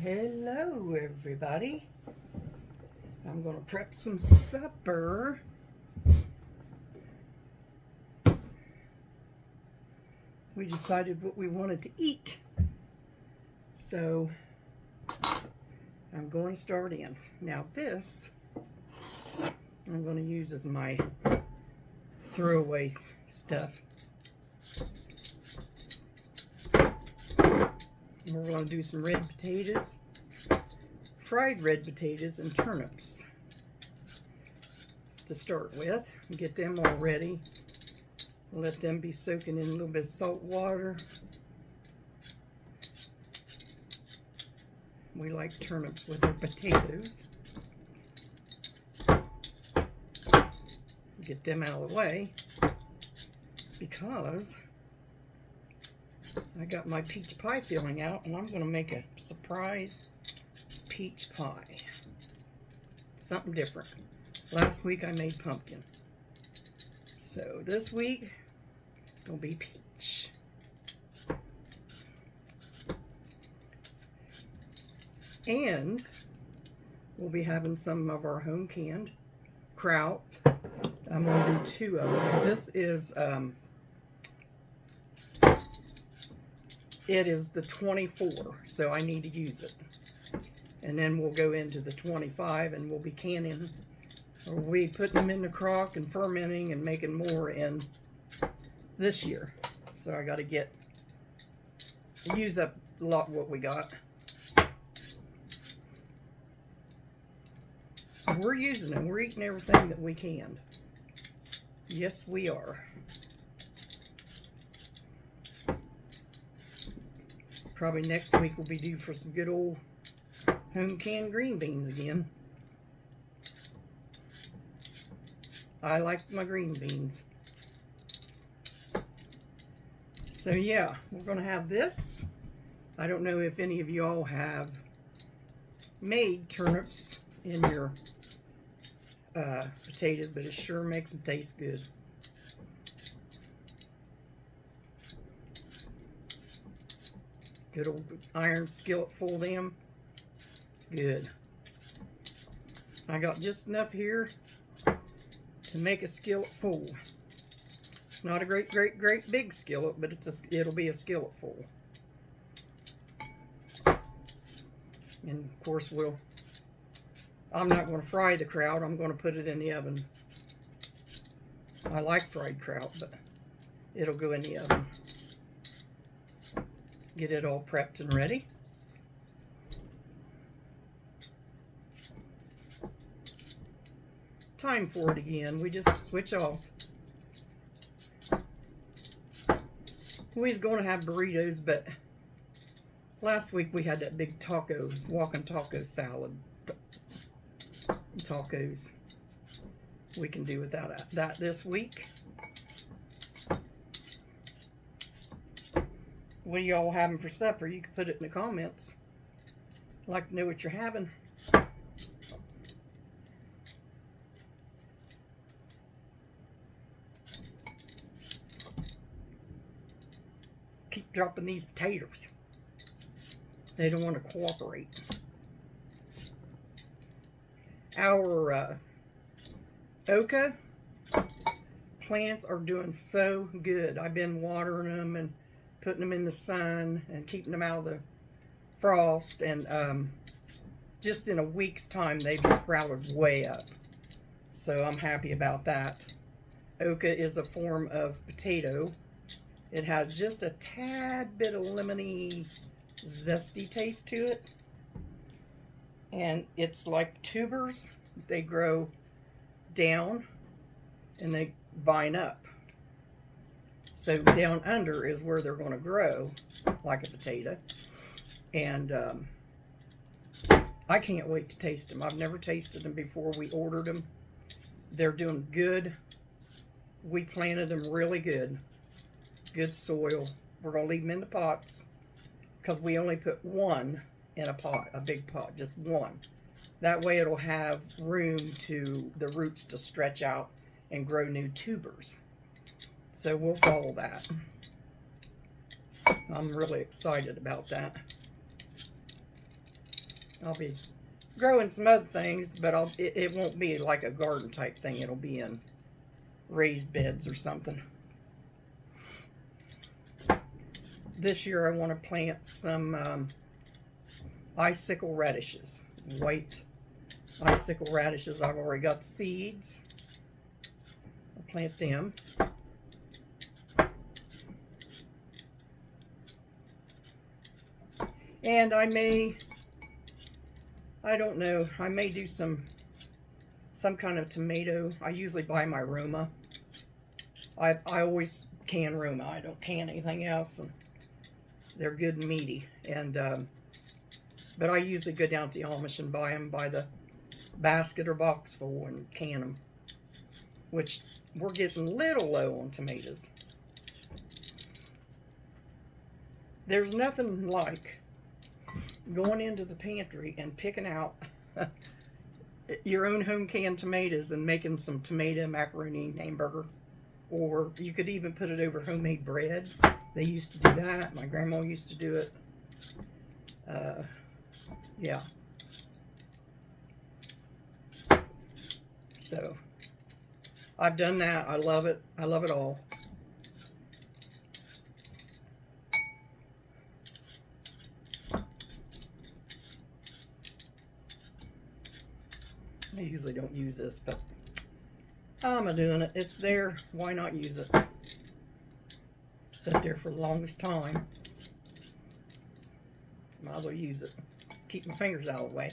Hello everybody. I'm going to prep some supper. We decided what we wanted to eat. So I'm going to start in. Now this I'm going to use as my throwaway stuff. We're going to do some red potatoes, fried red potatoes and turnips to start with. Get them all ready. Let them be soaking in a little bit of salt water. We like turnips with our potatoes. Get them out of the way because I got my peach pie filling out, and I'm going to make a surprise peach pie. Something different. Last week I made pumpkin. So this week it'll be peach. And we'll be having some of our home canned Kraut. I'm going to do 2 of them. This is it is the 24, so I need to use it. And then we'll go into the 25 and we'll be canning, or we'll be putting them in the crock and fermenting and making more in this year. So I got to use up a lot of what we got. We're using them. We're eating everything that we can. Yes, we are. Probably next week we'll be due for some good old home canned green beans again. I like my green beans. So yeah, we're going to have this. I don't know if any of you all have made turnips in your potatoes, but it sure makes them taste good. Good old iron skillet full of them. Good. I got just enough here to make a skillet full. It's not a great big skillet, but it'll be a skillet full. And of course I'm not going to fry the kraut. I'm going to put it in the oven. I like fried kraut, but it'll go in the oven. Get it all prepped and ready. Time for it again. We just switch off. We was going to have burritos, but last week we had that big walking taco salad. Tacos. We can do without that this week. What are y'all having for supper? You can put it in the comments. I'd like to know what you're having. Keep dropping these potatoes. They don't want to cooperate. Our oca plants are doing so good. I've been watering them and putting them in the sun and keeping them out of the frost, and just in a week's time they've sprouted way up. So I'm happy about that. Oca is a form of potato. It has just a tad bit of lemony, zesty taste to it. And it's like tubers. They grow down and they vine up. So down under is where they're going to grow like a potato. And I can't wait to taste them. I've never tasted them before. We ordered them. They're doing good. We planted them really good. Good soil. We're going to leave them in the pots because we only put one in a pot, a big pot, just one. That way it'll have room to the roots to stretch out and grow new tubers. So we'll follow that. I'm really excited about that. I'll be growing some other things, but it won't be like a garden type thing. It'll be in raised beds or something. This year I want to plant some icicle radishes, white icicle radishes. I've already got seeds. I'll plant them. And I don't know, I may do some kind of tomato. I usually buy my Roma. I always can Roma. I don't can anything else, and they're good and meaty. And but I usually go down to the Amish and buy them by the basket or box full and can them, which we're getting a little low on tomatoes. There's nothing like going into the pantry and picking out your own home canned tomatoes and making some tomato macaroni hamburger. Or you could even put it over homemade bread. They used to do that. My grandma used to do it. Yeah. So I've done that. I love it. I love it all. I usually don't use this, but I'm doing it. It's there. Why not use it? Sat there for the longest time. Might as well use it. Keep my fingers out of the way.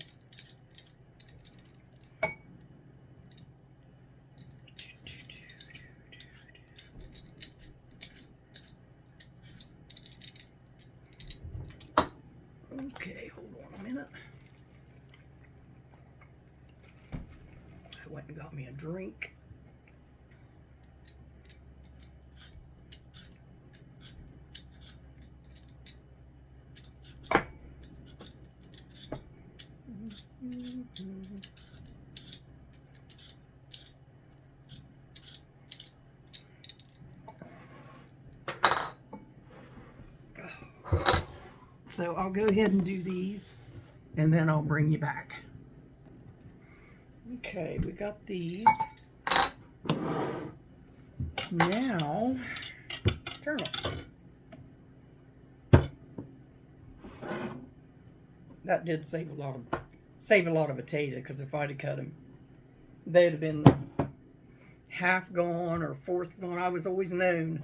Okay, hold on a minute. I went and got me a drink. So I'll go ahead and do these, and then I'll bring you back. Okay, we got these. Now, turnips. That did save a lot of potato, because if I'd have cut them, they'd have been half gone or fourth gone. I was always known,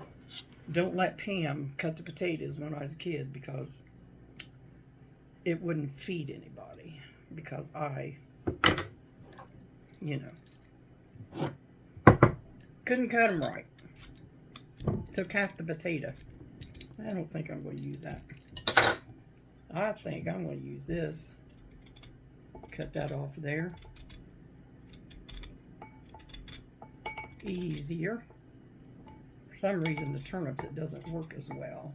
don't let Pam cut the potatoes when I was a kid, because it wouldn't feed anybody, because I, you know, couldn't cut them right. Took half the potato. I don't think I'm going to use that. I think I'm going to use this. Cut that off there. Easier. For some reason, the turnips, it doesn't work as well.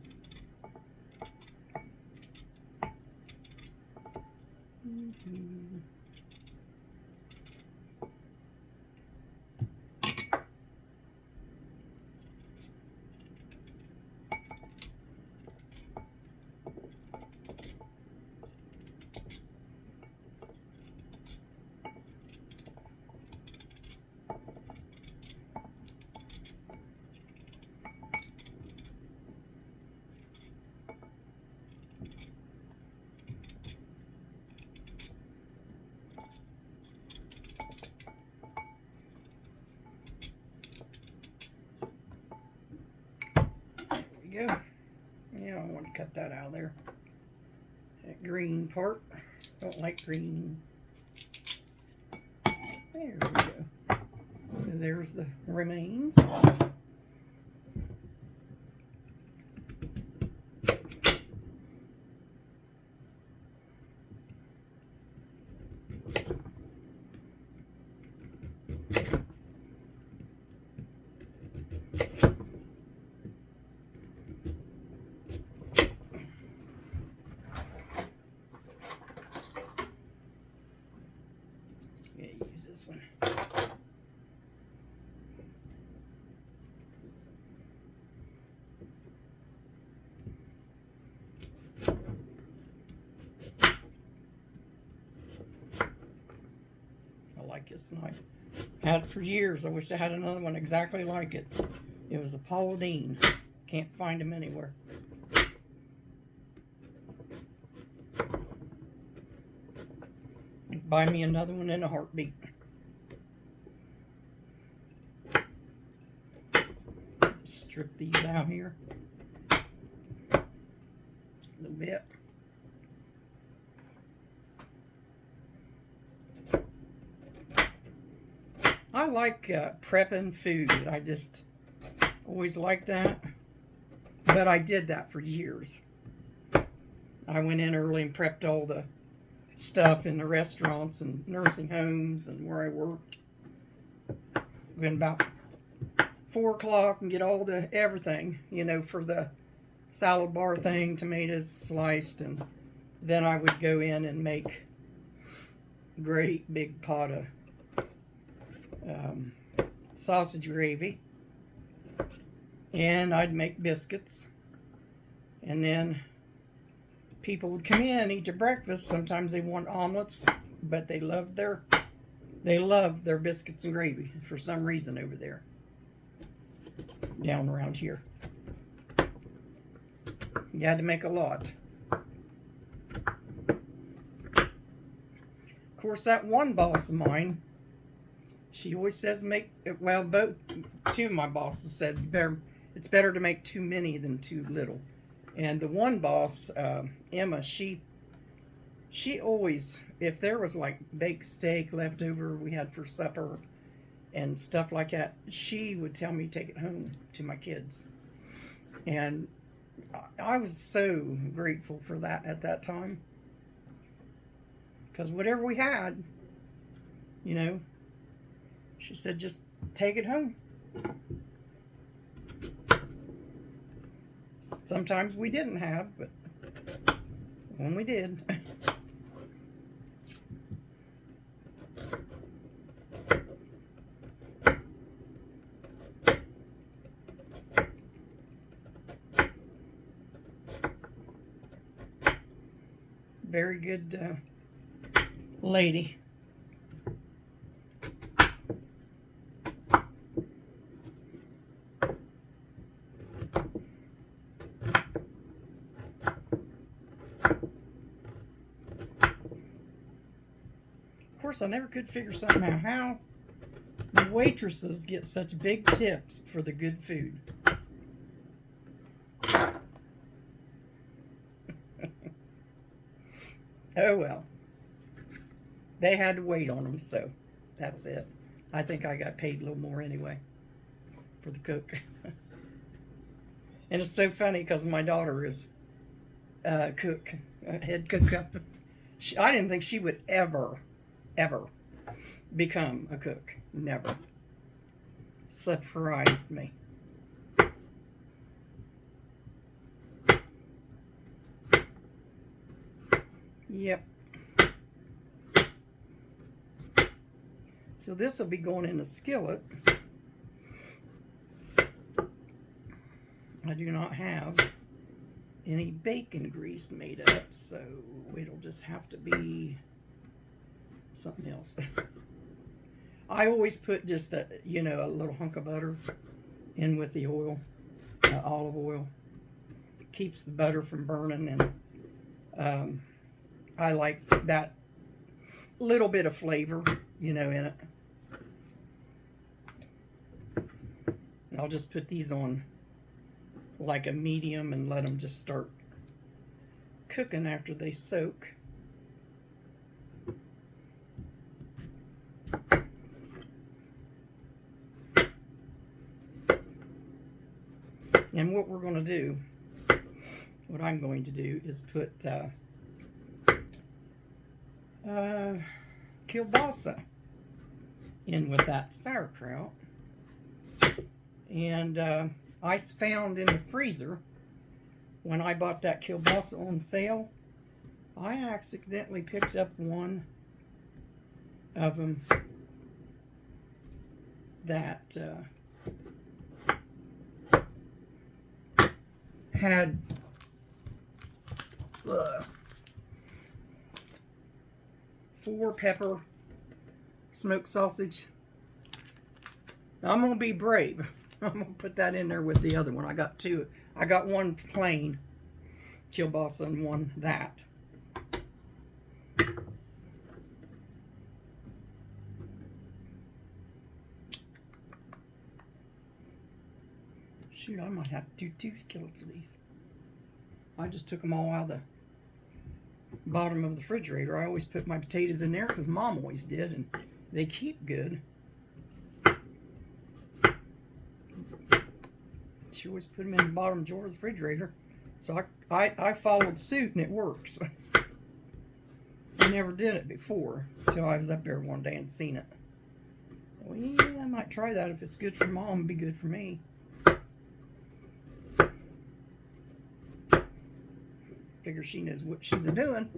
Go. Yeah, I want to cut that out of there. That green part. Don't like green. There we go. So there's the remains. This one. this, and I had it for years. I wish I had another one exactly like it. It was a Paula Deen. Can't find them anywhere. Buy me another one in a heartbeat. Just strip these out here a little bit. I like prepping food. I just always liked that. But I did that for years. I went in early and prepped all the stuff in the restaurants and nursing homes and where I worked. Went about 4 o'clock and get all the everything, you know, for the salad bar thing, tomatoes sliced, and then I would go in and make great big pot of sausage gravy, and I'd make biscuits, and then people would come in, eat their breakfast. Sometimes they want omelets, but they love their biscuits and gravy for some reason over there, down around here. You had to make a lot. Of course, that one boss of mine, she always says two of my bosses said it's better to make too many than too little. And the one boss, Emma, she always, if there was like baked steak left over we had for supper and stuff like that, she would tell me to take it home to my kids. And I was so grateful for that at that time. Because whatever we had, you know, she said, just take it home. Sometimes we didn't have, but when we did. Very good lady. Of course, I never could figure something out how the waitresses get such big tips for the good food. Oh well. They had to wait on them, so that's it. I think I got paid a little more anyway for the cook. And it's so funny because my daughter is a cook, a head cook. I didn't think she would ever become a cook. Never. Surprised me. Yep. So this will be going in a skillet. I do not have any bacon grease made up, so it'll just have to be something else. I always put just a little hunk of butter in with the oil, olive oil. Keeps the butter from burning, and I like that little bit of flavor, in it. I'll just put these on like a medium and let them just start cooking after they soak. And what we're going to do, what I'm going to do is put Kilbosa in with that sauerkraut. And I found in the freezer, when I bought that Kilbosa on sale, I accidentally picked up one of them that had 4 pepper smoked sausage. I'm going to be brave. I'm going to put that in there with the other one. I got two. I got one plain Kilbosa and one that. Shoot, I might have to do 2 skillets of these. I just took them all out of the bottom of the refrigerator. I always put my potatoes in there because Mom always did, and they keep good. She always put them in the bottom drawer of the refrigerator. So I followed suit, and it works. I never did it before until I was up there one day and seen it. Well, yeah, I might try that. If it's good for Mom, it'd be good for me. Figure she knows what she's doing.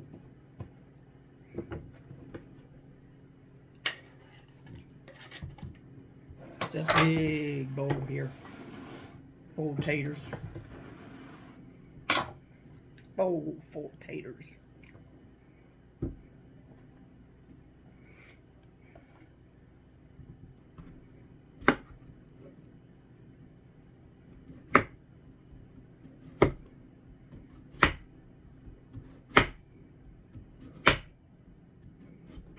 It's a big bowl here. Bowl of taters. Bowl full of taters.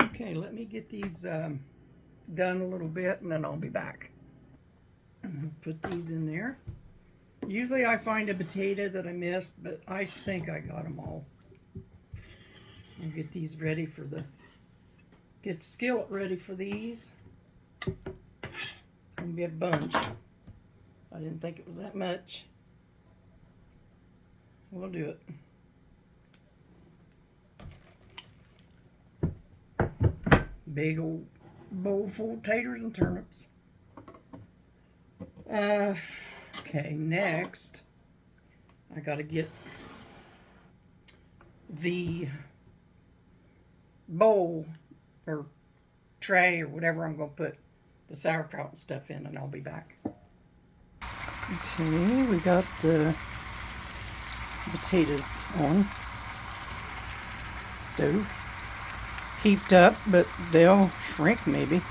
Okay, let me get these done a little bit, and then I'll be back. Put these in there. Usually I find a potato that I missed, but I think I got them all. I'll get these ready for get the skillet ready for these. Gonna be a bunch. I didn't think it was that much. We'll do it. Big old bowl full of taters and turnips. Okay, next I gotta get the bowl or tray or whatever I'm gonna put the sauerkraut and stuff in, and I'll be back. Okay, we got the potatoes on stove. Heaped up, but they'll shrink maybe.